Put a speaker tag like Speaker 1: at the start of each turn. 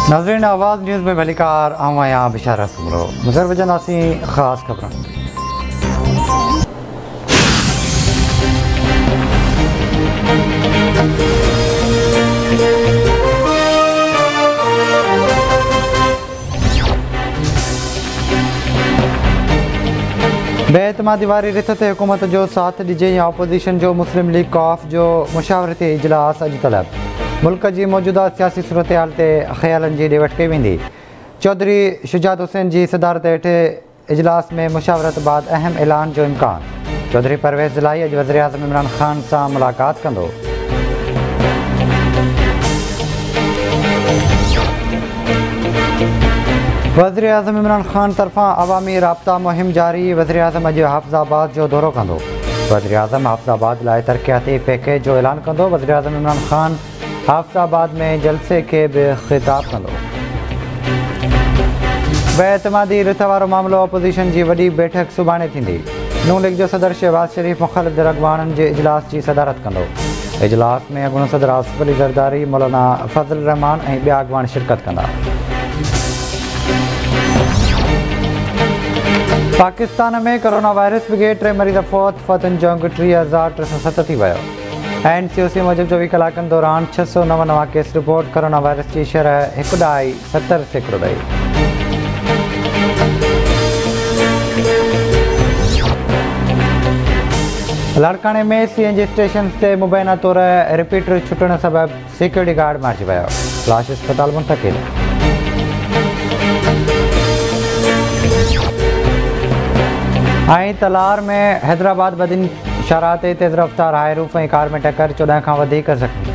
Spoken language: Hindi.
Speaker 1: नाज़रीन आवाज़ न्यूज़ में भलीकार आवां बिशारा सुमरो नज़र वजनासी ख़ास खबर बेएतमादी वारी रिथ ते हुकूमत जो साथ ॾिजे या अपोजिशन जो मुस्लिम लीग कॉफ जो मुशावरती इजलास अॼु तलब मुल्क की मौजूदा सियासी सूरत हाल ते ख़्यालनि जी ॾेवट कई वेंदी। चौधरी शुजात हुसैन की सदारत हेठि इजलास में मुशावरत बाद अहम ऐलान जो इम्कान। चौधरी परवेज़ ज़िलाई अॼु वज़ीर आज़म इमरान ख़ान सां मुलाक़ात कंदो। वज़ीर आज़म इमरान ख़ान तरफ़ां अवामी राब्ता मुहिम जारी। वज़ीर आज़म अॼु हाफ़िज़ाबाद जो दौरो कंदो। वज़ीर आज़म हाफ़िज़ाबाद लाइ तरक़ियाती पैकेज जो ऐलान कंदो। वज़ीर आज़म इमरान ख़ान हाफ़िज़ाबाद में जलसे के भी ख़िताब कंदो। बेएतमादी रिथ वारो मामलो अपोजिशन की वॾी बैठक सुभाणे थींदी। नून लीग जो सदर शहबाज शरीफ़ मुख़ालिफ़ दर अॻवाननि जे इजलास की सदारत कंदो। इजलास में अॻूणो सदर आसिफ अली ज़रदारी मौलाना फज़ल रहमान ऐं ॿिया अॻवान शिरकत कंदा। पाकिस्तान में कोरोना वायरस विघे 3 मरीज़ फौत। फतन जो अंग 30,307 थी वियो। NCOC मूजिब 24 कलाकनि दौरान 699 केस रिपोर्ट। कोरोना वायरस की शरह 1.70% रही। लाड़काने में CNG स्टेशन से मुबैना तौर रिपीटर छुटण सबब सिक्योरिटी गार्ड मारिजी वियो। लाश अस्पताल मुंतकिल। तलार में हैदराबाद बदिन शराते तेज़ रफ्तार हाई रूफ कार में टक्कर 14 खां वधीक ज़ख्मी।